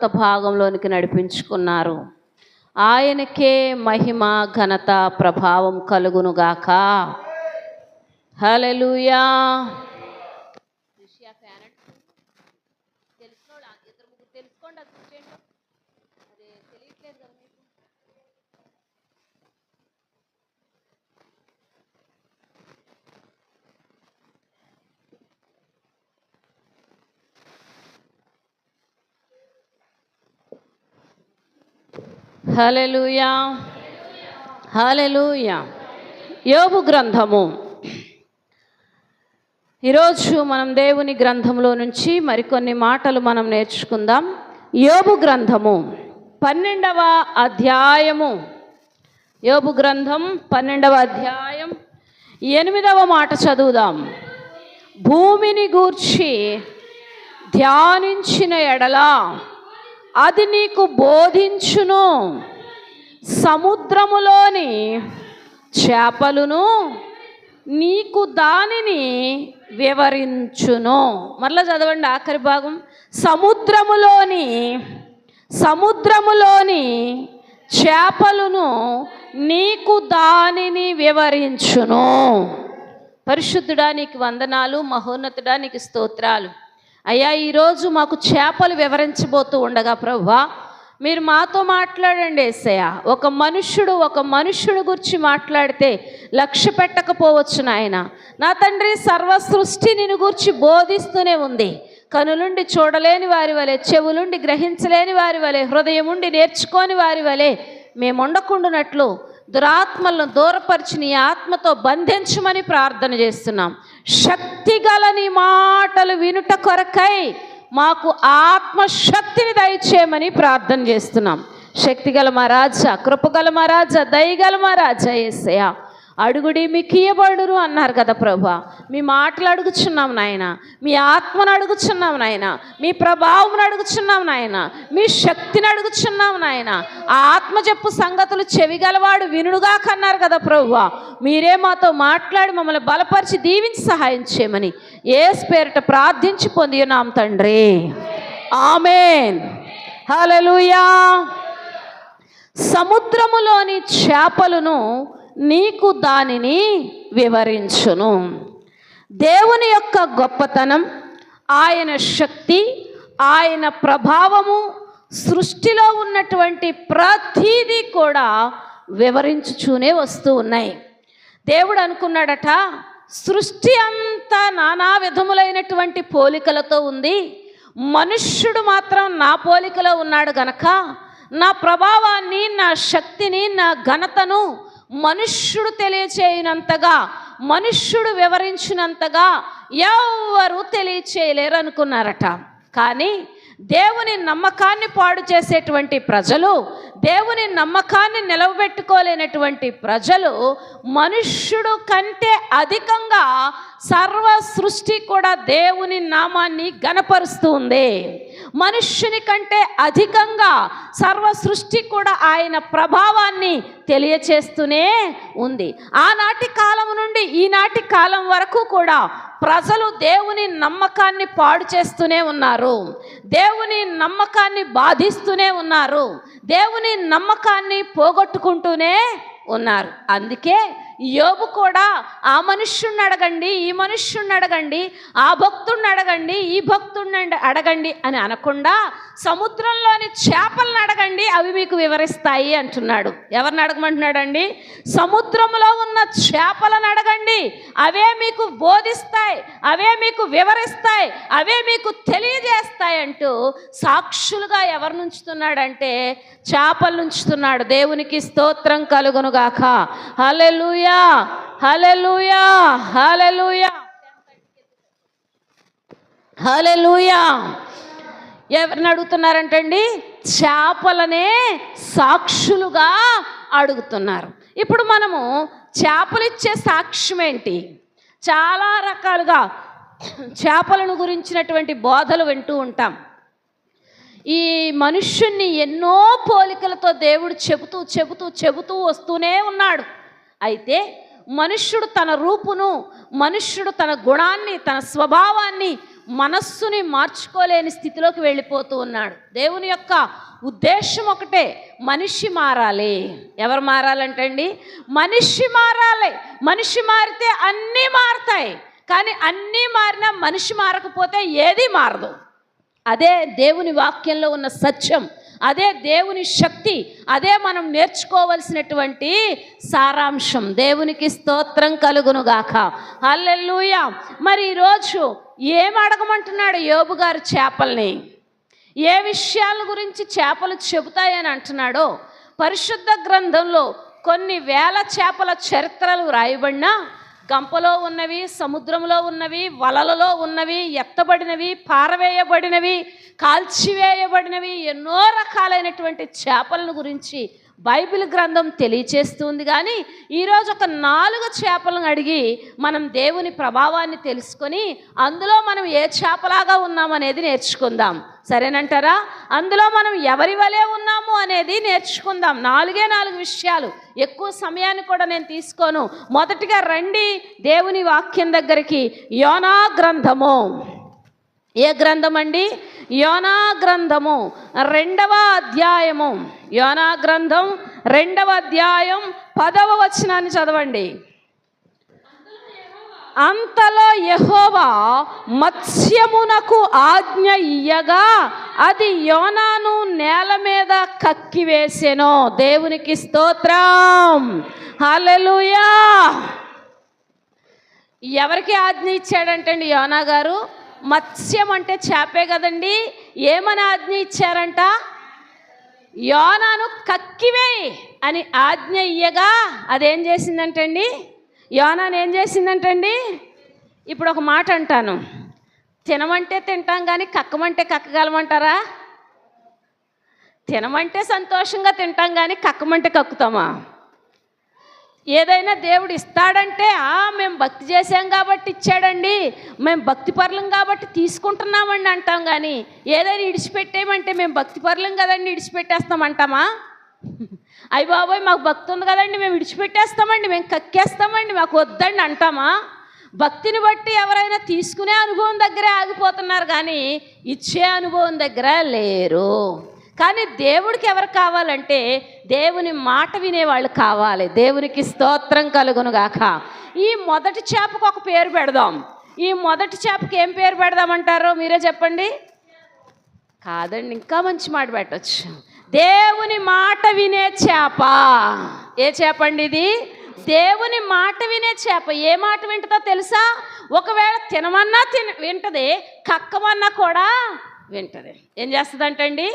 కొత్త భాగంలోనికి నడిపించుకున్నారు. ఆయనకే మహిమ, ఘనత, ప్రభావం కలుగునుగాక. హల్లెలూయా. హల్లెలూయా, హల్లెలూయా. యోబు గ్రంథము. ఈరోజు మనం దేవుని గ్రంథంలో నుంచి మరికొన్ని మాటలు మనం నేర్చుకుందాం. యోబు గ్రంథము 12వ అధ్యాయము. యోబు గ్రంథం 12వ అధ్యాయం 8వ మాట చదువుదాం. భూమిని గూర్చి ధ్యానించిన ఎడలా అది నీకు బోధించును, సముద్రములోని చేపలును నీకు దానిని వివరించును. మరలా చదవండి ఆఖరి భాగం. సముద్రములోని చేపలును నీకు దానిని వివరించును. పరిశుద్ధుడా నీకు వందనాలు, మహోన్నతుడా నీకు స్తోత్రాలు. అయ్యా, ఈరోజు మాకు చేపలు వివరించబోతూ ఉండగా ప్రభువా మీరు మాతో మాట్లాడండి యేసయ్యా. ఒక మనుష్యుడు గురించి మాట్లాడితే లక్ష్య పెట్టకపోవచ్చు నాయన. నా తండ్రి, సర్వ సృష్టి నిన్ను గురించి బోధిస్తూనే ఉంది. కనులుండి చూడలేని వారి వలె, చెవులుండి గ్రహించలేని వారి వలె, హృదయముండి నేర్చుకోని వారి వలె మేము ఉండకుండానట్లు దురాత్మలను దూరపరిచి నీ ఆత్మతో బంధించమని ప్రార్థన చేస్తున్నాం. శక్తి గల నీ మాటలు వినుట కొరకై మాకు ఆత్మశక్తిని దయచేయమని ప్రార్థన చేస్తున్నాం. శక్తిగల మా రాజా, కృపగల మా రాజా, దయగల మా రాజా యేసయ్యా, అడుగుడి మీకు ఇయ్యబడును అన్నారు కదా ప్రభా. మీ మాటలు అడుగుచున్నాం నాయన, మీ ఆత్మను అడుగుచున్నాం నాయన, మీ ప్రభావం అడుగుచున్నాం నాయన, మీ శక్తిని అడుగుచున్నాం నాయన. ఆ ఆత్మ చెప్పు సంగతులు చెవిగలవాడు వినుడుగా కన్నారు కదా ప్రభువా. మీరే మాతో మాట్లాడి మమ్మల్ని బలపరిచి దీవించి సహాయం చేయమని యేసు పేరిట ప్రార్థించి పొంది ఉన్నాం తండ్రి. ఆమేన్. హల్లెలూయా. సముద్రములోని చేపలను నీకు దానిని వివరించును. దేవుని యొక్క గొప్పతనం, ఆయన శక్తి, ఆయన ప్రభావము, సృష్టిలో ఉన్నటువంటి ప్రతిదీ కూడా వివరించుచూనే వస్తూ ఉన్నాయి. దేవుడు అనుకున్నాడట, సృష్టి అంతా నానా విధములైనటువంటి పోలికలతో ఉంది, మనుష్యుడు మాత్రం నా పోలికలో ఉన్నాడు గనక నా ప్రభావాన్ని, నా శక్తిని, నా ఘనతను మనుష్యుడు తెలియచేయనంతగా, మనుష్యుడు వివరించినంతగా ఎవరు తెలియచేయలేరు అనుకున్నారట. కానీ దేవుని నమ్మకాన్ని పాడు చేసేటువంటి ప్రజలు, దేవుని నమ్మకాన్ని నిలవబెట్టుకోలేనటువంటి ప్రజలు, మనుష్యుడు కంటే అధికంగా సర్వ సృష్టి కూడా దేవుని నామాన్ని ఘనపరుస్తూ ఉంది. మనుష్యుని కంటే అధికంగా సర్వ సృష్టి కూడా ఆయన ప్రభావాన్ని తెలియచేస్తూనే ఉంది. ఆనాటి కాలం నుండి ఈనాటి కాలం వరకు కూడా ప్రజలు దేవుని నమ్మకాన్ని పాడు చేస్తూనే ఉన్నారు, దేవుని నమ్మకాన్ని బాధిస్తూనే ఉన్నారు, దేవుని నమ్మకాన్ని పోగొట్టుకుంటూనే ఉన్నారు. అందుకే యోబు కూడా ఆ మనుష్యుణ్ణి అడగండి, ఈ మనుష్యుణ్ణి అడగండి, ఆ భక్తుడిని అడగండి, ఈ భక్తుడిని అడగండి అని అనకుండా సముద్రంలోని చేపలను అడగండి, అవి మీకు వివరిస్తాయి అంటున్నాడు. ఎవరిని అడగమంటున్నాడండి? సముద్రంలో ఉన్న చేపలను అడగండి, అవే మీకు బోధిస్తాయి, అవే మీకు వివరిస్తాయి, అవే మీకు తెలియజేస్తాయి అంటూ సాక్షులుగా ఎవరు నుంచుతున్నాడంటే చేపలు నుంచుతున్నాడు. దేవునికి స్తోత్రం కలుగునుగాక. హల్లెలూయా, హల్లెలూయా, హల్లెలూయా, హల్లెలూయా. ఎవరిని అడుగుతున్నారంటండి? చేపలనే సాక్షులుగా అడుగుతున్నారు. ఇప్పుడు మనము చేపలు ఇచ్చే సాక్ష్యం ఏంటి? చాలా రకాలుగా చేపలను గురించినటువంటి బోధలు వింటూ ఉంటాం. ఈ మనుష్యుణ్ణి ఎన్నో పోలికలతో దేవుడు చెబుతూ చెబుతూ చెబుతూ వస్తూనే ఉన్నాడు. అయితే మనుష్యుడు తన రూపును, మనుష్యుడు తన గుణాన్ని, తన స్వభావాన్ని మనస్సుని మార్చుకోలేని స్థితిలోకి వెళ్ళిపోతూ ఉన్నాడు. దేవుని యొక్క ఉద్దేశం ఒకటే, మనిషి మారాలి. ఎవరు మారాలంటండి? మనిషి మారాలి. మనిషి మారితే అన్నీ మారుతాయి. కానీ అన్నీ మారినా మనిషి మారకపోతే ఏది మారదు. అదే దేవుని వాక్యంలో ఉన్న సత్యం, అదే దేవుని శక్తి, అదే మనం నేర్చుకోవలసినటువంటి సారాంశం. దేవునికి స్తోత్రం కలుగునుగాక. హల్లెలూయా. మరి ఈరోజు ఏం అడగమంటున్నాడు యోబు గారు చేపల్ని? ఏ విషయాల గురించి చేపలు చెబుతాయని అంటున్నాడో, పరిశుద్ధ గ్రంథంలో కొన్ని వేల చేపల చరిత్రలు రాయబడినా, గంపలో ఉన్నవి, సముద్రంలో ఉన్నవి, వలలలో ఉన్నవి, ఎత్తబడినవి, పారవేయబడినవి, కాల్చివేయబడినవి, ఎన్నో రకాలైనటువంటి చేపలను గురించి బైబిల్ గ్రంథం తెలియచేస్తుంది. కానీ ఈరోజు ఒక 4 చేపలను అడిగి మనం దేవుని ప్రభావాన్ని తెలుసుకొని అందులో మనం ఏ చేపలాగా ఉన్నామనేది నేర్చుకుందాం. సరేనంటారా? అందులో మనం ఎవరి వలె ఉన్నాము అనేది నేర్చుకుందాం. 4 విషయాలు. ఎక్కువ సమయాన్ని కూడా నేను తీసుకోను. మొదటిగా రండి దేవుని వాక్యం దగ్గరికి. యోనా గ్రంథము. ఏ గ్రంథం అండి? యోనా గ్రంథము 2వ అధ్యాయము. యోనా గ్రంథం 2వ అధ్యాయం 10వ వచనాన్ని చదవండి. అంతలో యెహోవా మత్స్యమునకు ఆజ్ఞ ఇయ్యగా అది యోనాను నేల మీద కక్కివేసెను. దేవునికి స్తోత్రం. హల్లెలూయా. ఎవరికి ఆజ్ఞ ఇచ్చాడంటండి యోనా గారు? మత్స్యం అంటే చేపే కదండి. ఏమని ఆజ్ఞ ఇచ్చారంట? యోనాను కక్కివేయి అని ఆజ్ఞ ఇయ్యగా అదేం చేసిందంటండి? యోనాను ఏం చేసిందంటండి? ఇప్పుడు ఒక మాట అంటాను, తినమంటే తింటాం కానీ కక్కమంటే కక్కగలమంటారా? తినమంటే సంతోషంగా తింటాం కానీ కక్కమంటే కక్కుతామా? ఏదైనా దేవుడు ఇస్తాడంటే మేము భక్తి చేసాం కాబట్టి ఇచ్చాడండి, మేము భక్తి పరులం కాబట్టి తీసుకుంటున్నామండి అంటాం. కానీ ఏదైనా ఇడిచిపెట్టేయమంటే మేము భక్తి పరులం కదండి ఇడిచిపెట్టేస్తామంటామా? అయ్య బాబోయ్ మాకు భక్తి ఉంది కదండి మేము విడిచిపెట్టేస్తామండి, మేము కక్కేస్తామండి, మాకు వద్దండి అంటామా? భక్తిని బట్టి ఎవరైనా తీసుకునే అనుభవం దగ్గరే ఆగిపోతున్నారు కానీ ఇచ్చే అనుభవం దగ్గర లేరు. కానీ దేవుడికి ఎవరు కావాలంటే దేవుని మాట వినేవాళ్ళు కావాలి. దేవునికి స్తోత్రం కలుగునుగాక. ఈ మొదటి చేపకు ఒక పేరు పెడదాం. ఈ మొదటి చేపకి ఏం పేరు పెడదామంటారో మీరే చెప్పండి. కాదండి, ఇంకా మంచి మాట పెట్టచ్చు. దేవుని మాట వినే చేప. ఏ చేప అండి ఇది? దేవుని మాట వినే చేప. ఏ మాట వింటుందో తెలుసా? ఒకవేళ తినమన్నా వింటది, కక్కమన్నా కూడా వింటది. ఏం చేస్తుందంటండి?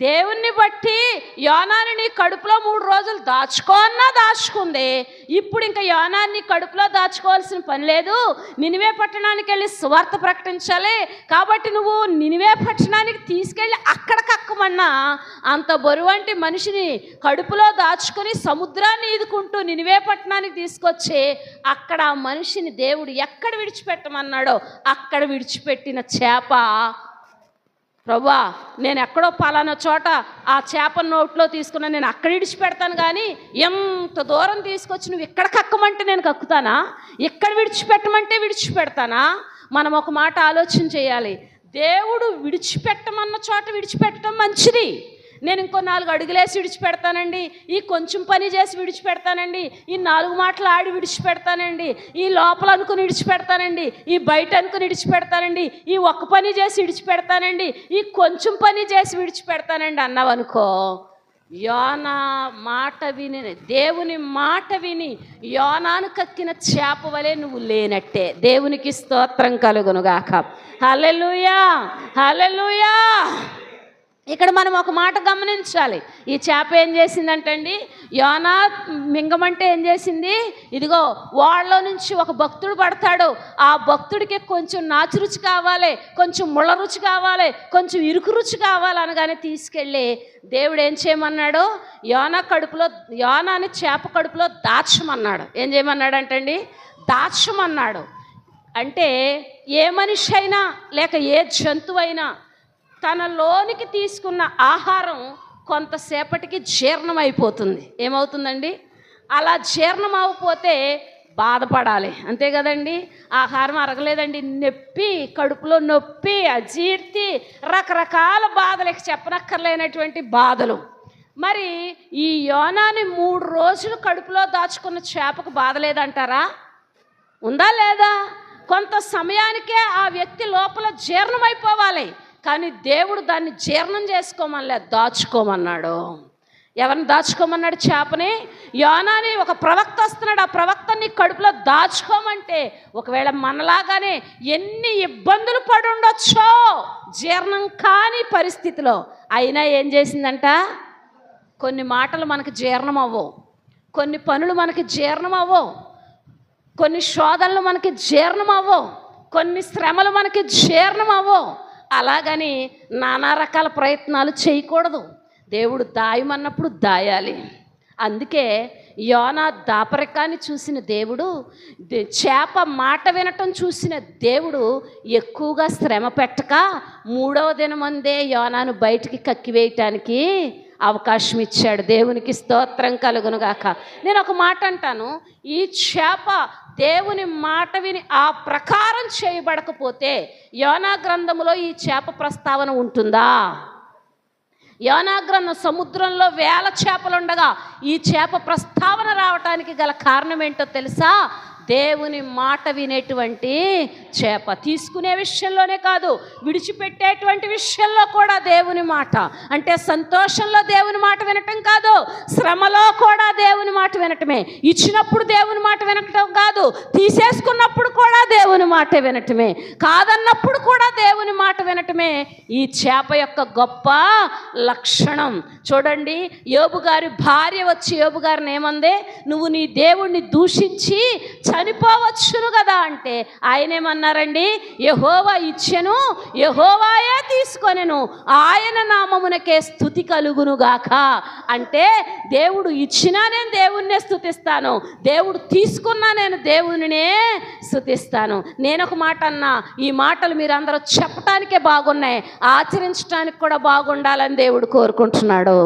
దేవుణ్ణి బట్టి యోనాని నీ కడుపులో 3 రోజులు దాచుకోన్నా దాచుకుంది. ఇప్పుడు ఇంకా యోనాన్ని కడుపులో దాచుకోవాల్సిన పని లేదు. నినివే పట్టణానికి వెళ్ళి సువార్త ప్రకటించాలి కాబట్టి నువ్వు నినివే పట్టణానికి తీసుకెళ్ళి అక్కడ కక్కమన్నా అంత బరువంటి మనిషిని కడుపులో దాచుకొని సముద్రాన్ని ఈదుకుంటూ నినివే పట్టణానికి తీసుకొచ్చి అక్కడ ఆ మనిషిని దేవుడు ఎక్కడ విడిచిపెట్టమన్నాడో అక్కడ విడిచిపెట్టిన చేప. ప్రభువా, నేను ఎక్కడో పలానా చోట ఆ చేప నోట్లో తీసుకున్నా, నేను అక్కడ విడిచిపెడతాను కానీ ఎంత దూరం తీసుకొచ్చి నువ్వు ఇక్కడ కక్కమంటే నేను కక్కుతానా? ఇక్కడ విడిచిపెట్టమంటే విడిచిపెడతానా? మనం ఒక మాట ఆలోచన చేయాలి. దేవుడు విడిచిపెట్టమన్న చోట విడిచిపెట్టడం మంచిది. నేను ఇంకో 4 అడుగులేసి విడిచిపెడతానండి, ఈ కొంచెం పని చేసి విడిచిపెడతానండి, ఈ 4 మాటలు ఆడి విడిచిపెడతానండి, ఈ లోపల అనుకుని విడిచిపెడతానండి, ఈ బయట అనుకుని విడిచిపెడతానండి, ఈ ఒక్క పని చేసి విడిచిపెడతానండి, ఈ కొంచెం పని చేసి విడిచిపెడతానండి అన్నావనుకో, యోనా మాట విని దేవుని మాట విని యోనాను కక్కిన చేప వలె నువ్వు లేనట్టే. దేవునికి స్తోత్రం కలుగునుగాక. హల్లెలూయా, హల్లెలూయా. ఇక్కడ మనం ఒక మాట గమనించాలి. ఈ చేప ఏం చేసిందంటండి? యోనా మింగమంటే ఏం చేసింది? ఇదిగో వాళ్ళలో నుంచి ఒక భక్తుడు పడతాడు, ఆ భక్తుడికి కొంచెం నాచు రుచి కావాలి, కొంచెం ముళ్ళ రుచి కావాలి, కొంచెం ఇరుకు రుచి కావాలి అనగానే తీసుకెళ్ళి దేవుడు ఏం చేయమన్నాడు? యోనాని చేప కడుపులో దాచమన్నాడు. ఏం చేయమన్నాడు అంటండి? దాచమన్నాడు. అంటే ఏ మనిషి అయినా లేక ఏ జంతువైనా తనలోనికి తీసుకున్న ఆహారం కొంతసేపటికి జీర్ణమైపోతుంది. ఏమవుతుందండి? అలా జీర్ణం అవ్వకపోతే బాధపడాలి, అంతే కదండి. ఆహారం అరగలేదండి, నొప్పి, కడుపులో నొప్పి, అజీర్తి, రకరకాల బాధలు, చెప్పనక్కర్లేనటువంటి బాధలు. మరి ఈ యోనాని 3 రోజులు కడుపులో దాచుకున్న చేపకు బాధ లేదంటారా? ఉందా లేదా? కొంత సమయానికే ఆ వ్యక్తి లోపల జీర్ణమైపోవాలి, కానీ దేవుడు దాన్ని జీర్ణం చేసుకోమనిలే, దాచుకోమన్నాడు. ఎవరిని దాచుకోమన్నాడు? చేపని. యోనాని ఒక ప్రవక్త వస్తున్నాడు, ఆ ప్రవక్తని కడుపులో దాచుకోమంటే ఒకవేళ మనలాగానే ఎన్ని ఇబ్బందులు పడి ఉండొచ్చో జీర్ణం కాని పరిస్థితిలో, అయినా ఏం చేసిందంట? కొన్ని మాటలు మనకు జీర్ణం అవ్వవు, కొన్ని పనులు మనకి జీర్ణం అవ్వవు, కొన్ని శోధనలు మనకి జీర్ణం అవ్వవు, కొన్ని శ్రమలు మనకి జీర్ణం అవ్వవు. అలాగని నానా రకాల ప్రయత్నాలు చేయకూడదు. దేవుడు దాయమన్నప్పుడు దాయాలి. అందుకే యోనా దాపరికాన్ని చూసిన దేవుడు, చేప మాట వినటం చూసిన దేవుడు ఎక్కువగా శ్రమ పెట్టక 3వ దినమందే యోనాను బయటికి కక్కివేయటానికి అవకాశం ఇచ్చాడు. దేవునికి స్తోత్రం కలుగునుగాక. నేను ఒక మాట అంటాను, ఈ చేప దేవుని మాట విని ఆ ప్రకారం చేయబడకపోతే యోనా గ్రంథములో ఈ చేప ప్రస్తావన ఉంటుందా? యోనా గ్రంథం సముద్రంలో వేల చేపలుండగా ఈ చేప ప్రస్తావన రావటానికి గల కారణం ఏంటో తెలుసా? దేవుని మాట వినేటువంటి చేప. తీసుకునే విషయంలోనే కాదు, విడిచిపెట్టేటువంటి విషయంలో కూడా దేవుని మాట. అంటే సంతోషంలో దేవుని మాట వినటం కాదు, శ్రమలో కూడా దేవుని మాట వినటమే. ఇచ్చినప్పుడు దేవుని మాట వినటం కాదు, తీసేసుకున్నప్పుడు కూడా దేవుని మాట వినటమే, కాదన్నప్పుడు కూడా దేవుని మాట వినటమే ఈ చేప యొక్క గొప్ప లక్షణం. చూడండి, యోబు గారి భార్య వచ్చి యోబు గారిని ఏమందే, నువ్వు నీ దేవుణ్ణి దూషించి చనిపోవచ్చును కదా అంటే ఆయన ఏమన్నారండి? యెహోవా ఇచ్చెను, యెహోవాయే తీసుకొనెను, ఆయన నామమునకే స్తుతి కలుగునుగాక. అంటే దేవుడు ఇచ్చినా నేను దేవుణ్ణే స్తుతిస్తాను, దేవుడు తీసుకున్నా నేను దేవునినే స్తుతిస్తాను. నేను ఒక మాట అన్నా, ఈ మాటలు మీరు అందరూ చెప్పటానికే బాగున్నాయి, ఆచరించడానికి కూడా బాగుండాలని దేవుడు కోరుకుంటున్నాడు.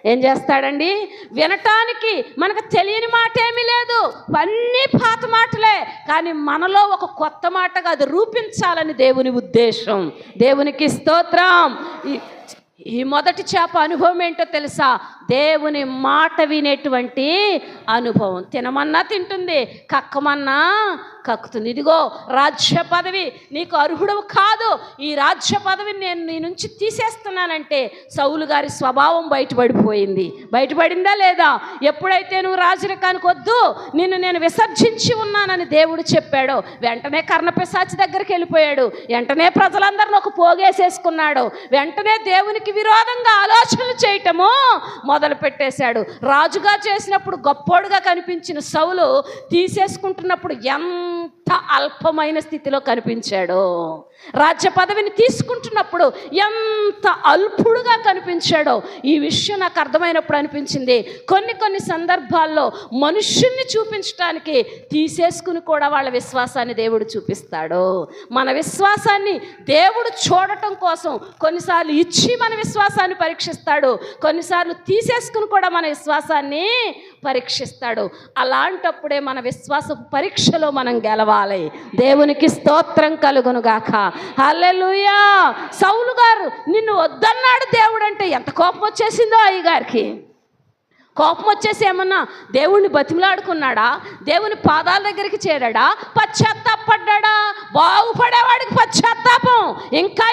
ఏం చేస్తాడండి? వినటానికి మనకు తెలియని మాట ఏమీ లేదు, అన్నీ పాత మాటలే, కానీ మనలో ఒక కొత్త మాటగా అది రూపించాలని దేవుని ఉద్దేశం. దేవునికి స్తోత్రం. ఈ మొదటి చేప అనుభవం ఏంటో తెలుసా? దేవుని మాట వినేటువంటి అనుభవం. తినమన్నా తింటుంది, కక్కమన్నా కక్కుతుంది. ఇదిగో రాజ్య పదవి నీకు అర్హుడవు కాదు, ఈ రాజ్య పదవిని నేను నీ నుంచి తీసేస్తున్నానంటే సౌలు గారి స్వభావం బయటపడిపోయింది. బయటపడిందా లేదా? ఎప్పుడైతే నువ్వు రాజరికానికి వద్దు, నిన్ను నేను విసర్జించి ఉన్నానని దేవుడు చెప్పాడో వెంటనే కర్ణపిశాచి దగ్గరికి వెళ్ళిపోయాడు, వెంటనే ప్రజలందరిని ఒక పోగేసేసుకున్నాడు, వెంటనే దేవునికి విరోధంగా ఆలోచనలు చేయటము మొదలు పెట్టేశాడు. రాజుగా చేసినప్పుడు గొప్పోడుగా కనిపించిన సౌలు తీసేసుకుంటున్నప్పుడు ఎంత అల్పమైన స్థితిలో కనిపించాడు. రాజ్య పదవిని తీసుకుంటున్నప్పుడు ఎంత అల్పుడుగా కనిపించాడో ఈ విషయం నాకు అర్థమైనప్పుడు అనిపించింది, కొన్ని సందర్భాల్లో మనుష్యుల్ని చూపించడానికి తీసేసుకుని కూడా వాళ్ళ విశ్వాసాన్ని దేవుడు చూపిస్తాడు. మన విశ్వాసాన్ని దేవుడు చూడటం కోసం కొన్నిసార్లు ఇచ్చి మన విశ్వాసాన్ని పరీక్షిస్తాడు, కొన్నిసార్లు తీసేసుకుని కూడా మన విశ్వాసాన్ని పరీక్షిస్తాడు. అలాంటప్పుడే మన విశ్వాస పరీక్షలో మనం గెలవాలి. దేవునికి స్తోత్రం కలుగునుగాక. హల్లెలూయా. సౌలు గారు నిన్ను వద్దన్నాడు దేవుడు అంటే ఎంత కోపం వచ్చేసిందో అయ్యగారికి. కోపం వచ్చేసి ఏమన్నా దేవుణ్ణి బతిమలాడుకున్నాడా? దేవుని పాదాల దగ్గరికి చేరాడా? పశ్చాత్తాపడ్డా? బాగుపడేవాడికి పశ్చాత్తాపం,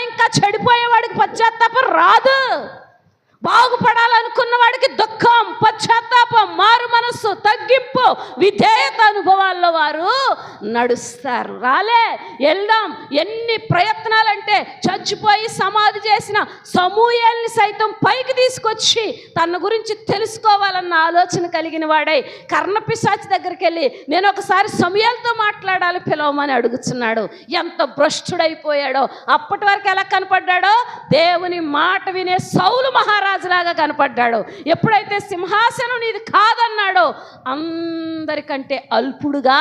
ఇంకా చెడిపోయేవాడికి పశ్చాత్తాపం రాదు. బాగుపడాలనుకున్న వాడికి దుఃఖం, పశ్చాత్తాపం, మారు మనస్సు, తగ్గింపు, విధేయత అనుభవాల్లో వారు నడుస్తారు. రాలే వెళ్దాం. ఎన్ని ప్రయత్నాలంటే చచ్చిపోయి సమాధి చేసిన సమూయేల్ని సైతం పైకి తీసుకొచ్చి తన గురించి తెలుసుకోవాలన్న ఆలోచన కలిగిన వాడై కర్ణపిశాచి దగ్గరికి వెళ్ళి నేను ఒకసారి సమూయేలుతో మాట్లాడాలి, పిలవమని అడుగుతున్నాడు. ఎంత భ్రష్టుడైపోయాడో. అప్పటి వరకు ఎలా కనపడ్డాడో? దేవుని మాట వినే సౌలు మహారాజులాగా కనపడ్డాడు. ఎప్పుడైతే సింహాసనం నీది కాదన్నాడో అందరికంటే అల్పుడుగా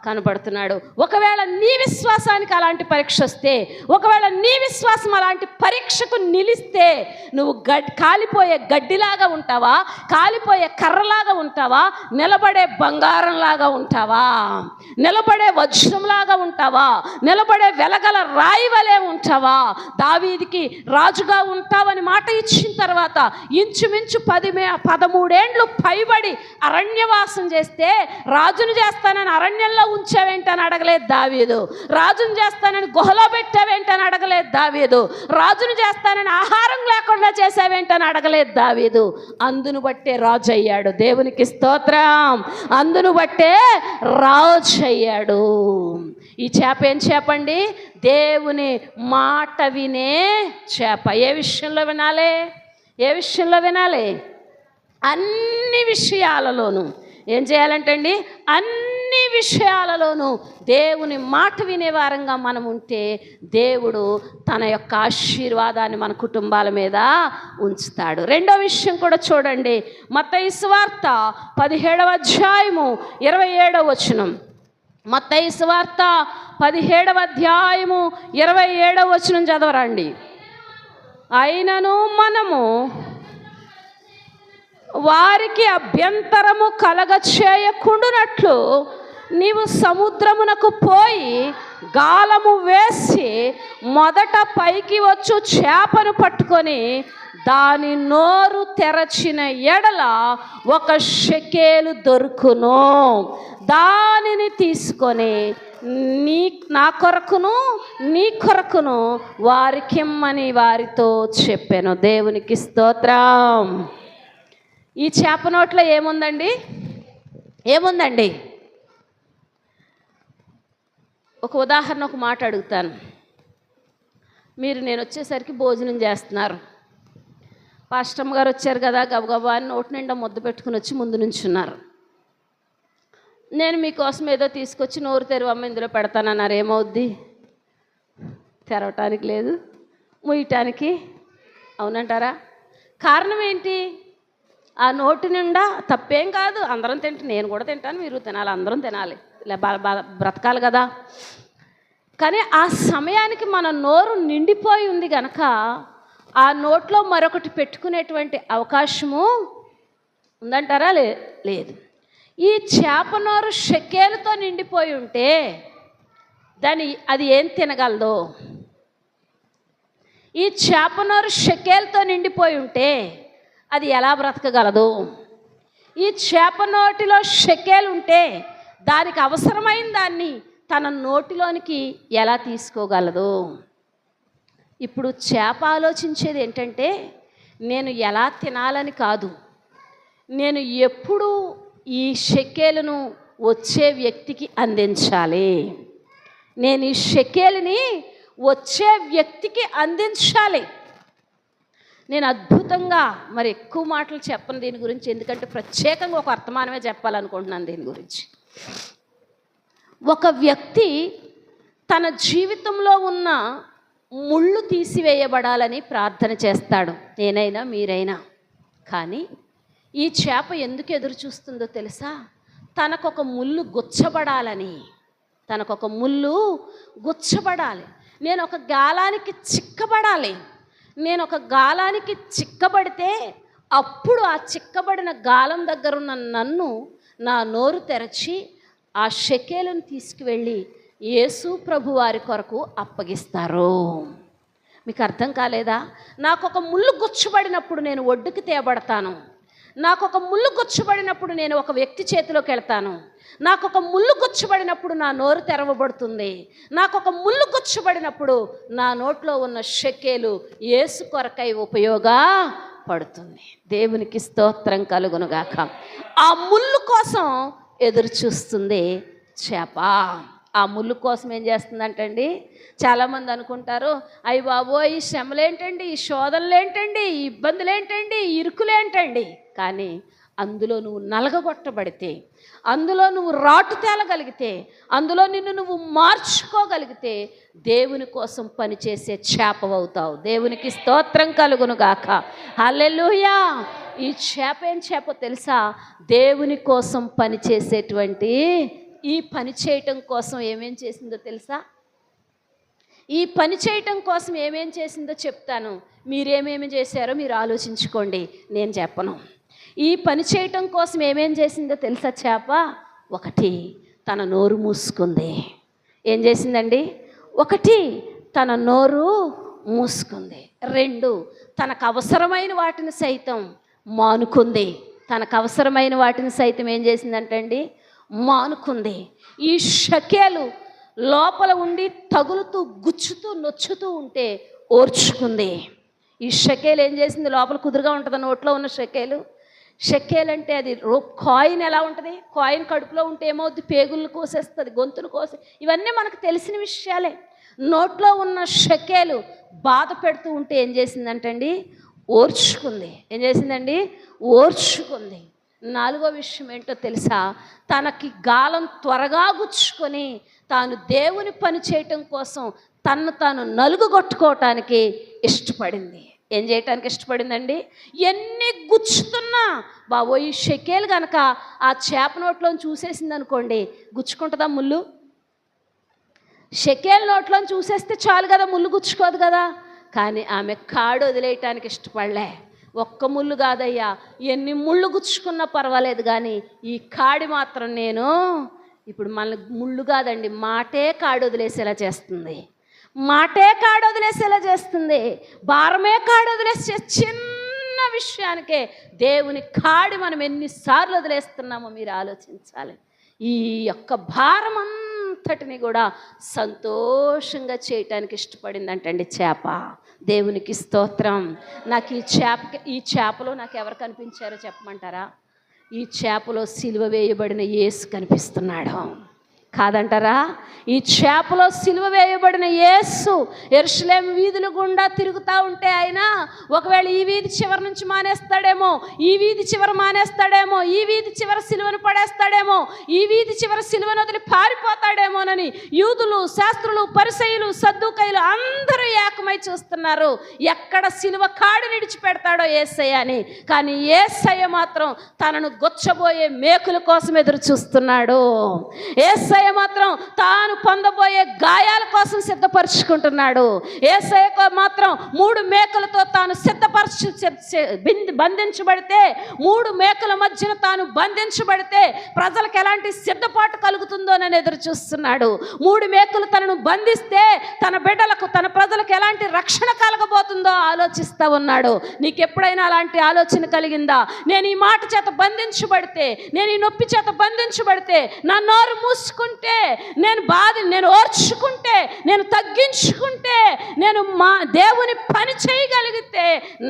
కనబడుతున్నాడు. ఒకవేళ నీ విశ్వాసానికి అలాంటి పరీక్ష వస్తే, ఒకవేళ నీ విశ్వాసం అలాంటి పరీక్షకు నిలిస్తే, నువ్వు కాలిపోయే గడ్డిలాగా ఉంటావా, కాలిపోయే కర్రలాగా ఉంటావా, నిలబడే బంగారంలాగా ఉంటావా, నిలబడే వజ్రంలాగా ఉంటావా, నిలబడే వెలగల రాయి వలె ఉంటావా? దావీదుకి రాజుగా ఉంటావని మాట ఇచ్చిన తర్వాత ఇంచుమించు 13 ఏండ్లు పైబడి అరణ్యవాసం చేస్తే, రాజును చేస్తానని అరణ్యంలో ఉంచావేంటని అడగలేదు దావీదు. రాజును చేస్తానని గుహలో పెట్టావేంటని అడగలేదు దావీదు. రాజును చేస్తానని ఆహారం లేకుండా చేసావేంటని అడగలేదు దావీదు. అందును బట్టే రాజు అయ్యాడు. దేవునికి స్తోత్రం. అందును బట్టే రాజు అయ్యాడు. ఈ చేప ఏం చేపండి? దేవుని మాట వినే చేప. ఏ విషయంలో వినాలి? ఏ విషయంలో వినాలి? అన్ని విషయాలలోనూ ఏం చేయాలంటండి? అన్ని విషయాలలోనూ దేవుని మాట వినే వారంగా మనం ఉంటే దేవుడు తన యొక్క ఆశీర్వాదాన్ని మన కుటుంబాల మీద ఉంచుతాడు. రెండో విషయం కూడా చూడండి. మత్తయి సువార్త 17వ అధ్యాయము 27వ వచనం. మత్తయి సువార్త 17వ అధ్యాయము 27వ వచనం చదవరండి. అయినను మనము వారికి అభ్యంతరము కలగచేయకుండునట్లు నీవు సముద్రమునకు పోయి గాలము వేసి మొదట పైకి వచ్చు చేపను పట్టుకొని దాని నోరు తెరచిన ఎడల 1 షెకెలు దొరుకును. దానిని తీసుకొని నా కొరకును నీ కొరకును వారికిమ్మని వారితో చెప్పాను. దేవునికి స్తోత్రం. ఈ చేప నోట్లో ఏముందండి? ఏముందండి? ఒక ఉదాహరణ, ఒక మాట అడుగుతాను. నేను వచ్చేసరికి భోజనం చేస్తున్నారు. పాస్టమ్ గారు వచ్చారు కదా, గబగబా అని నోటి నిండా ముద్ద పెట్టుకుని వచ్చి ముందు నుంచున్నారు. నేను మీకోసం ఏదో తీసుకొచ్చి నోరు తెరవమ్మ ఇందులో పెడతానన్నారు. ఏమవుద్ది? తెరవటానికి లేదు, ముయ్యటానికి. అవునంటారా? కారణం ఏంటి? ఆ నోటి నిండా తప్పేం కాదు, అందరం తింటే నేను కూడా తింటాను, మీరు తినాలి, అందరం తినాలి, బ్రతకాలి కదా. కానీ ఆ సమయానికి మన నోరు నిండిపోయి ఉంది కనుక ఆ నోట్లో మరొకటి పెట్టుకునేటువంటి అవకాశము ఉందంటారా? లేదు. ఈ చేప నోరు షెకేలుతో నిండిపోయి ఉంటే అది ఏం తినగలదో? ఈ చేప నోరు షెకేలుతో నిండిపోయి ఉంటే అది ఎలా బ్రతకగలదు? ఈ చేప నోటిలో షెకేలు ఉంటే దానికి అవసరమైన దాన్ని తన నోటిలోనికి ఎలా తీసుకోగలదు? ఇప్పుడు చేప ఆలోచించేది ఏంటంటే, నేను ఎలా తినాలని కాదు, నేను ఎప్పుడు ఈ షెకేలును వచ్చే వ్యక్తికి అందించాలి, నేను ఈ షెకేలుని వచ్చే వ్యక్తికి అందించాలి. నేను అద్భుతంగా మరి ఎక్కువ మాటలు చెప్పను దీని గురించి, ఎందుకంటే ప్రత్యేకంగా ఒక వర్తమానమే చెప్పాలనుకుంటున్నాను దీని గురించి. ఒక వ్యక్తి తన జీవితంలో ఉన్న ముళ్ళు తీసివేయబడాలని ప్రార్థన చేస్తాడు, నేనైనా మీరైనా. కానీ ఈ చేప ఎందుకు ఎదురు చూస్తుందో తెలుసా? తనకొక ముళ్ళు గుచ్చబడాలని. తనకొక ముళ్ళు గుచ్చబడాలి. నేను ఒక గాలానికి చిక్కబడాలి. నేను ఒక గాలానికి చిక్కబడితే అప్పుడు ఆ చిక్కబడిన గాలం దగ్గర ఉన్న నన్ను నా నోరు తెరచి ఆ షెకేలును తీసుకువెళ్ళి యేసు ప్రభు వారి కొరకు అప్పగిస్తారు. మీకు అర్థం కాలేదా? నాకు ఒక ముళ్ళు గుచ్చబడినప్పుడు నేను ఒడ్డుకి తేబడతాను. నాకు ఒక ముళ్ళు గుచ్చబడినప్పుడు నేను ఒక వ్యక్తి చేతిలోకి వెళ్తాను. నాకు ఒక ముళ్ళు గుచ్చబడినప్పుడు నా నోరు తెరవబడుతుంది. నాకు ఒక ముళ్ళు గుచ్చబడినప్పుడు నా నోట్లో ఉన్న షెకేలు యేసు కొరకై ఉపయోగపడుతుంది. దేవునికి స్తోత్రం కలుగునుగాక. ఆ ముళ్ళు కోసం ఎదురు చూస్తుంది చేప. ఆ ముళ్ళు కోసం ఏం చేస్తుందంటండి? చాలామంది అనుకుంటారు, అయ్య బాబోయ్ ఈ శ్రమలేంటండి, ఈ శోధనలేంటండి, ఈ ఇబ్బందులేంటండి, ఈ ఇరుకులేంటండి. కానీ అందులో నువ్వు నలగగొట్టబడితే, అందులో నువ్వు రాటు తేలగలిగితే, అందులో నిన్ను నువ్వు మార్చుకోగలిగితే దేవుని కోసం పనిచేసే చేపవవుతావు. దేవునికి స్తోత్రం కలుగును గాక. హల్లెలూయా. ఈ చేప ఏం చేప తెలుసా? దేవుని కోసం పనిచేసేటువంటి ఈ పని చేయటం కోసం ఏమేం చేసిందో తెలుసా? ఈ పని చేయటం కోసం ఏమేం చేసిందో చెప్తాను. మీరేమేమి చేశారో మీరు ఆలోచించుకోండి, నేను చెప్పను. ఈ పని చేయటం కోసం ఏమేం చేసిందో తెలుసా చేప? 1, తన నోరు మూసుకుంది. ఏం చేసిందండి? 1, తన నోరు మూసుకుంది. 2, తనకు అవసరమైన వాటిని సైతం మానుకుంది. తనకు అవసరమైన వాటిని సైతం ఏం చేసిందంటండి? మానుకుంది. ఈ షకేలు లోపల ఉండి తగులుతూ గుచ్చుతూ నొచ్చుతూ ఉంటే ఓర్చుకుంది. ఈ షకేలు ఏం చేసింది? లోపల కుదురుగా ఉంటుంది నోట్లో ఉన్న షకేలు. షకేల్ అంటే అది కాయిన్ ఎలా ఉంటుంది? కాయిన్ కడుపులో ఉంటే ఏమవుద్ది? పేగులను కోసేస్తుంది, గొంతును కోసే, ఇవన్నీ మనకు తెలిసిన విషయాలే. నోట్లో ఉన్న షకేలు బాధ పెడుతూ ఉంటే ఏం చేసిందంటండి? ఓర్చుకుంది. ఏం చేసిందండి? ఓర్చుకుంది. 4వ విషయం ఏంటో తెలుసా? తనకి గాలం త్వరగా గుచ్చుకొని తాను దేవుని పని చేయటం కోసం తాను నలుగుగొట్టుకోవటానికి ఇష్టపడింది. ఏం చేయటానికి ఇష్టపడిందండి? ఎన్ని గుచ్చుతున్నా బాబో, ఈ షకేలు కనుక ఆ చేప నోట్లో చూసేసింది అనుకోండి, గుచ్చుకుంటుందా ముళ్ళు? షకేల్ నోట్లో చూసేస్తే చాలు కదా, ముళ్ళు గుచ్చుకోదు కదా. కానీ ఆమె కాడు వదిలేయటానికి ఇష్టపడలే. 1 ముళ్ళు కాదయ్యా, ఎన్ని ముళ్ళు గుచ్చుకున్నా పర్వాలేదు, కానీ ఈ కాడి మాత్రం నేను ఇప్పుడు మన ముళ్ళు కాదండి, మాటే కాడు వదిలేసేలా చేస్తుంది. మాటే కాడు వదిలేసేలా చేస్తుంది. భారమే కాడు వదిలేసే చిన్న విషయానికే దేవుని కాడి మనం ఎన్నిసార్లు వదిలేస్తున్నామో మీరు ఆలోచించాలి. ఈ యొక్క భారం అంతటిని కూడా సంతోషంగా చేయటానికి ఇష్టపడిందంటండి చేప. దేవునికి స్తోత్రం. నాకు ఈ చేపలో నాకు ఎవరు కనిపించారో చెప్పమంటారా? ఈ చేపలో సిలువ వేయబడిన యేసు కనిపిస్తున్నాడు. కాదంటారా? ఈ చేపలో సిలువ వేయబడిన యేసు యెరూషలేము వీధుల గుండా తిరుగుతూ ఉంటే ఆయన ఒకవేళ ఈ వీధి చివరి నుంచి మానేస్తాడేమో, ఈ వీధి చివర మానేస్తాడేమో, ఈ వీధి చివర సిలువను పడేస్తాడేమో, ఈ వీధి చివర సిలువను వదిలి పారిపోతాడేమోనని యూదులు, శాస్త్రులు, పరిసయ్యులు, సద్దూకయ్యులు అందరూ ఏకమై చూస్తున్నారు. ఎక్కడ సిలువ కాడి నిడిచిపెడతాడో యేసయ్య అని. కానీ యేసయ్య మాత్రం తనను గొచ్చబోయే మేకుల కోసం ఎదురు చూస్తున్నాడు. యేసయ్య మాత్రం తాను పొందబోయే గాయాల కోసం సిద్ధపరచుకుంటున్నాడు. యేసయ్య మాత్రం 3 మేకలతో తాను బంధించబడితే, 3 మేకల మధ్యన తాను బంధించబడితే ప్రజలకు ఎలాంటి సిద్ధపాటు కలుగుతుందోనని ఎదురు చూస్తున్నాడు. 3 మేకలు తనను బంధిస్తే తన బిడ్డలకు, తన ప్రజలకు ఎలాంటి రక్షణ కలగబోతుందో ఆలోచిస్తూ ఉన్నాడు. నీకు ఎప్పుడైనా అలాంటి ఆలోచన కలిగిందా? నేను ఈ మాట చేత బంధించబడితే, నేను ఈ నొప్పి చేత బంధించబడితే, నా నోరు మూసుకుంటే, నేను ఓర్చుకుంటే, నేను తగ్గించుకుంటే, నేను మా దేవుని పని చేయగలిగితే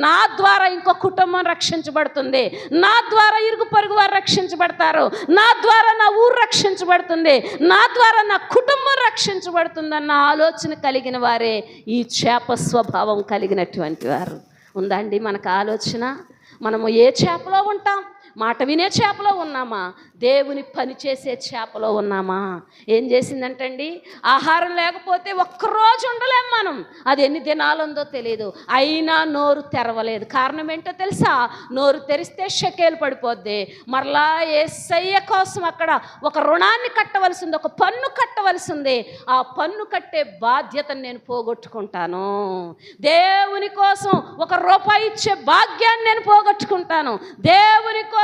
నా ద్వారా ఇంకో కుటుంబం రక్షించబడుతుంది, నా ద్వారా ఇరుగు పొరుగు వారు రక్షించబడతారు, నా ద్వారా నా ఊరు రక్షించబడుతుంది, నా ద్వారా నా కుటుంబం రక్షించబడుతుందన్న ఆలోచన కలిగిన వారే ఈ చేప స్వభావం కలిగినటువంటి వారు. ఉందా అండి మనకు ఆలోచన? మనము ఏ చేపలో ఉంటాం? మాట వినే చేపలో ఉన్నామా? దేవుని పని చేసే చేపలో ఉన్నామా? ఏం చేసిందంటండి? ఆహారం లేకపోతే ఒక్కరోజు ఉండలేం మనం. అది ఎన్ని దినాలు ఉందో తెలియదు. అయినా నోరు తెరవలేదు. కారణం ఏంటో తెలుసా? నోరు తెరిస్తే షకేలు పడిపోద్ది. మరలా యేసయ్య కోసం అక్కడ ఒక రుణాన్ని కట్టవలసింది, ఒక పన్ను కట్టవలసింది. ఆ పన్ను కట్టే బాధ్యతను నేను పోగొట్టుకుంటాను. దేవుని కోసం ₹1 ఇచ్చే భాగ్యాన్ని నేను పోగొట్టుకుంటాను. దేవుని కోసం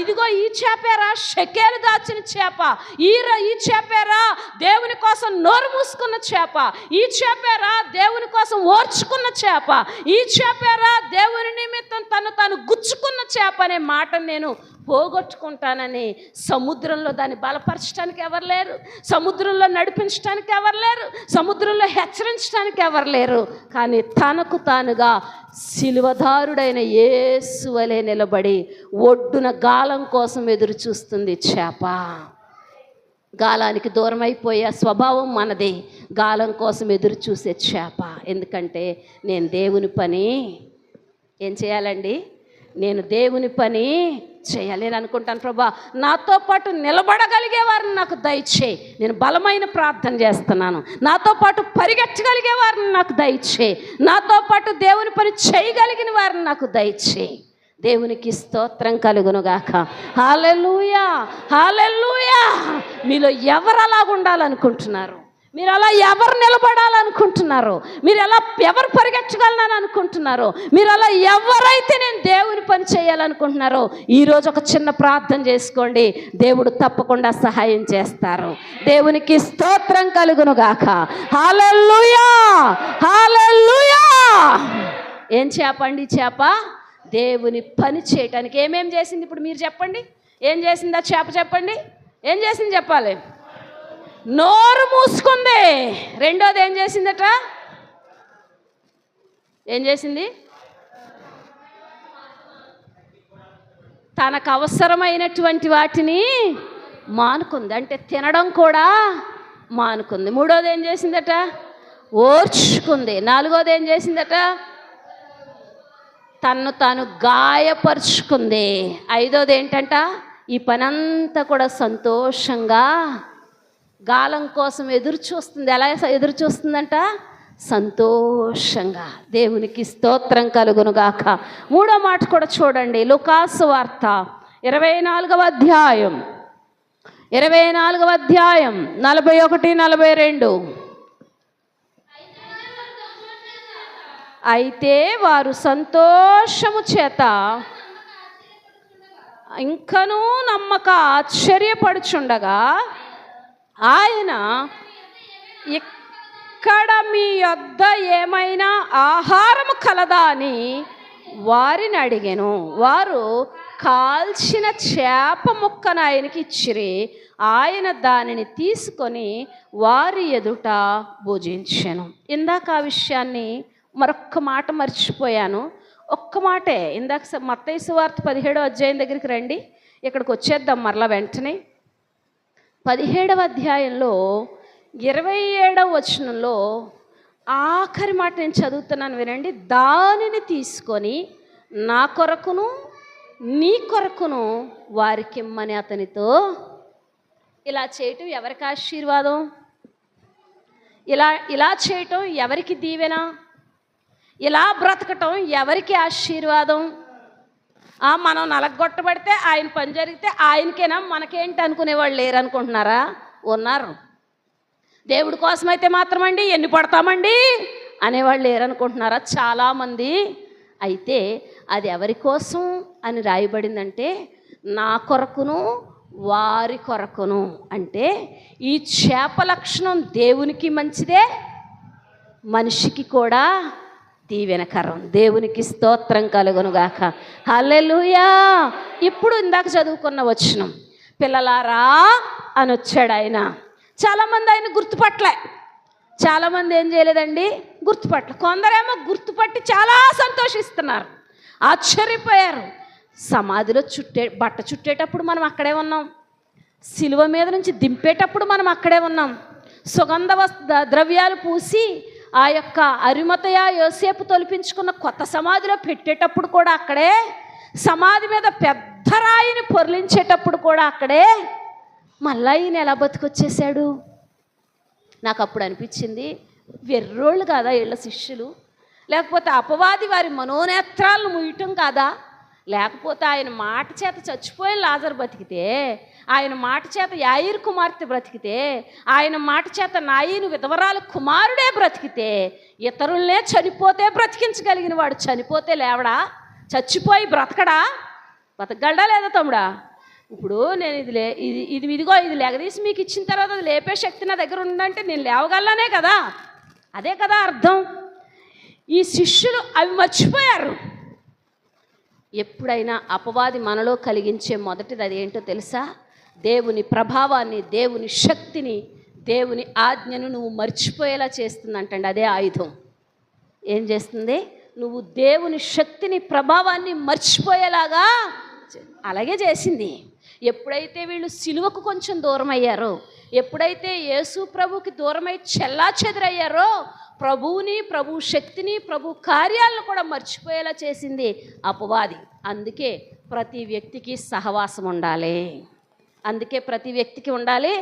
ఇదిగో ఈ చేపేరా షకేలు దాచిన చేప, ఈ చేపేరా దేవుని కోసం నోరు మూసుకున్న చేప, ఈ చేపేరా దేవుని కోసం ఓర్చుకున్న చేప, ఈ చేపేరా దేవుని నిమిత్తం తాను గుచ్చుకున్న చేప అనే మాటను నేను పోగొట్టుకుంటానని సముద్రంలో దాన్ని బలపరచడానికి ఎవరు లేరు, సముద్రంలో నడిపించడానికి ఎవరు లేరు, సముద్రంలో హెచ్చరించడానికి ఎవరు లేరు. కానీ తనకు తానుగా సిలువదారుడైన యేసు వలె నిలబడి ఒడ్డున గాలం కోసం ఎదురు చూస్తుంది చేప. గాలానికి దూరం అయిపోయే స్వభావం మనది. గాలం కోసం ఎదురు చూసే చేప. ఎందుకంటే నేను దేవుని పని ఏం చేయాలండి? నేను దేవుని పని చేయాలి. నేను అనుకుంటాను, ప్రభా నాతో పాటు నిలబడగలిగే వారిని నాకు దయచేయి. నేను బలమైన ప్రార్థన చేస్తున్నాను. నాతో పాటు పరిగెత్తగలిగే వారిని నాకు దయచేయి. నాతో పాటు దేవుని పని చేయగలిగిన వారిని నాకు దయచేయి. దేవునికి స్తోత్రం కలుగునుగాక. హల్లెలూయా, హల్లెలూయా. మీలో ఎవరు అలాగ ఉండాలనుకుంటున్నారు? మీరు అలా ఎవరు నిలబడాలనుకుంటున్నారు? మీరు ఎలా ఎవరు పరిగెత్తగలనని అనుకుంటున్నారు? మీరు అలా ఎవరైతే నేను దేవుని పని చేయాలనుకుంటున్నారో ఈరోజు ఒక చిన్న ప్రార్థన చేసుకోండి. దేవుడు తప్పకుండా సహాయం చేస్తారు. దేవునికి స్తోత్రం కలుగునుగాక. హల్లెలూయా, హల్లెలూయా. ఏం చేపండి? చేప దేవుని పని చేయటానికి ఏమేం చేసింది? ఇప్పుడు మీరు చెప్పండి, ఏం చేసింది ఆ చేప? చెప్పండి, ఏం చేసింది చెప్పాలి. నోరు మూసుకుంది. రెండోది ఏం చేసిందట? ఏం చేసింది? తనకు అవసరమైనటువంటి వాటిని మానుకుంది. అంటే తినడం కూడా మానుకుంది. మూడోది ఏం చేసిందట? ఓర్చుకుంది. నాలుగోది ఏం చేసిందట? తన్ను తాను గాయపరుచుకుంది. ఐదోది ఏంటంట? ఈ పనంతా కూడా సంతోషంగా గాలం కోసం ఎదురు చూస్తుంది. ఎలా ఎదురు చూస్తుందంట? సంతోషంగా. దేవునికి స్తోత్రం కలుగునుగాక. మూడో మాట కూడా చూడండి. లూకాసు వార్త 24వ అధ్యాయం 41-42. అయితే వారు సంతోషము చేత ఇంకనూ నమ్మక ఆశ్చర్యపడుచుండగా ఆయన, ఇక్కడ మీ యొద్ద ఏమైనా ఆహారము కలదా అని వారిని అడిగాను. వారు కాల్చిన చేప ముక్కను ఆయనకి ఇచ్చిరి. ఆయన దానిని తీసుకొని వారి ఎదుట భుజించెను. ఇందాక ఆ విషయాన్ని మరొక్క మాట మర్చిపోయాను. ఒక్క మాటే. ఇందాక మత్తయి సువార్త 17వ అధ్యాయం దగ్గరికి రండి. ఇక్కడికి వచ్చేద్దాం మరలా వెంటనే. 17వ అధ్యాయంలో 27వ వచనంలో ఆఖరి మాట నేను చదువుతున్నాను, వినండి. దానిని తీసుకొని నా కొరకును నీ కొరకును వారికి ఇమ్మని అతనితో. ఇలా చేయటం ఎవరికి ఆశీర్వాదం? ఇలా చేయటం ఎవరికి దీవెన? ఇలా బ్రతకటం ఎవరికి ఆశీర్వాదం? మనం నలగొట్టబడితే ఆయన పని జరిగితే ఆయనకేనా, మనకేంటి అనుకునేవాళ్ళు లేరు అనుకుంటున్నారా? ఉన్నారు. దేవుడి కోసమైతే మాత్రమండి ఎన్ని పడతామండి అనేవాళ్ళు లేరు అనుకుంటున్నారా? చాలామంది. అయితే అది ఎవరి కోసం అని రాయబడిందంటే నా కొరకును వారి కొరకును. అంటే ఈ చేప లక్షణం దేవునికి మంచిదే, మనిషికి కూడా దీవెనకరం. దేవునికి స్తోత్రం కలుగునుగాక. హల్లెలూయా. ఇప్పుడు ఇందాక చదువుకున్న వచనం, పిల్లలారా అని వచ్చాడు ఆయన. చాలామంది ఆయన గుర్తుపట్టలే. చాలామంది ఏం చేయలేదండి? గుర్తుపట్టలే. కొందరేమో గుర్తుపట్టి చాలా సంతోషిస్తున్నారు, ఆశ్చర్యపోయారు. సమాధిలో బట్ట చుట్టేటప్పుడు మనం అక్కడే ఉన్నాం. సిలువ మీద నుంచి దింపేటప్పుడు మనం అక్కడే ఉన్నాం. సుగంధ ద్రవ్యాలు పూసి ఆ యొక్క అరిమతయ యోసేపు తొలిపించుకున్న కొత్త సమాధిలో పెట్టేటప్పుడు కూడా అక్కడే, సమాధి మీద పెద్ద రాయిని పొర్లించేటప్పుడు కూడా అక్కడే. మళ్ళా ఈయన ఎలా బతికొచ్చేసాడు? నాకు అప్పుడు అనిపించింది, వెర్రోళ్ళు కాదా వీళ్ళ శిష్యులు? లేకపోతే అపవాది వారి మనోనేత్రాలను ముయ్యటం కాదా? లేకపోతే ఆయన మాట చేత చచ్చిపోయిన లాజరు బ్రతికితే, ఆయన మాట చేత యాయిరు కుమార్తె బ్రతికితే, ఆయన మాట చేత నాయీను విధవరాలు కుమారుడే బ్రతికితే, ఇతరులనే చనిపోతే బ్రతికించగలిగిన వాడు చనిపోతే లేవడా? చచ్చిపోయి బ్రతకడా? బ్రతకగలడా లేదా తమ్ముడా? ఇప్పుడు నేను ఇదిగో ఇది లెగదీసి మీకు ఇచ్చిన తర్వాత అది లేపే శక్తి నా దగ్గర ఉందంటే నేను లేవగలనే కదా. అదే కదా అర్థం. ఈ శిష్యులు అవి మర్చిపోయారు. ఎప్పుడైనా అపవాది మనలో కలిగించే మొదటిది అదేంటో తెలుసా? దేవుని ప్రభావాన్ని, దేవుని శక్తిని, దేవుని ఆజ్ఞను నువ్వు మర్చిపోయేలా చేస్తుందంటండి. అదే ఆయుధం. ఏం చేస్తుంది? నువ్వు దేవుని శక్తిని, ప్రభావాన్ని మర్చిపోయేలాగా అలాగే చేసింది. ఎప్పుడైతే వీళ్ళు సిలువకు కొంచెం దూరం అయ్యారో, ఎప్పుడైతే యేసు ప్రభుకి దూరమై చెల్లాచెదురయ్యారో, ప్రభువుని, ప్రభు శక్తిని, ప్రభు కార్యాలను కూడా మర్చిపోయేలా చేసింది అపవాది. అందుకే ప్రతి వ్యక్తికి సహవాసం ఉండాలి. అందుకే ప్రతి వ్యక్తికి ఉండాలి,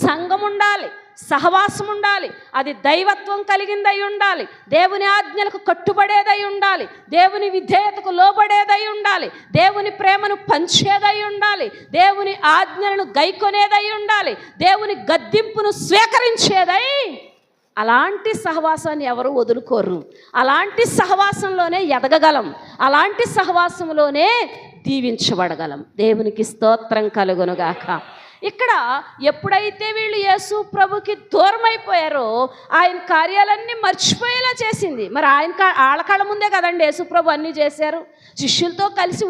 సంఘం ఉండాలి, సహవాసం ఉండాలి. అది దైవత్వం కలిగిందై ఉండాలి, దేవుని ఆజ్ఞలకు కట్టుబడేదై ఉండాలి, దేవుని విధేయతకు లోబడేదై ఉండాలి. ఉండాలి, దేవుని ప్రేమను పంచేదై ఉండాలి, దేవుని ఆజ్ఞలను గైకొనేదై ఉండాలి, దేవుని గద్దింపును స్వీకరించేదై. అలాంటి సహవాసాన్ని ఎవరు వదులుకోరు. అలాంటి సహవాసంలోనే ఎదగగలం, అలాంటి సహవాసంలోనే దీవించబడగలం. దేవునికి స్తోత్రం కలుగునుగాక. ఇక్కడ ఎప్పుడైతే వీళ్ళు యేసు ప్రభుకి దూరం అయిపోయారో ఆయన కార్యాలన్నీ మర్చిపోయేలా చేసింది. మరి వాళ్ళ కళ్ళ ముందే కదండి యేసు ప్రభు అన్నీ చేశారు. శిష్యులతో కలిసి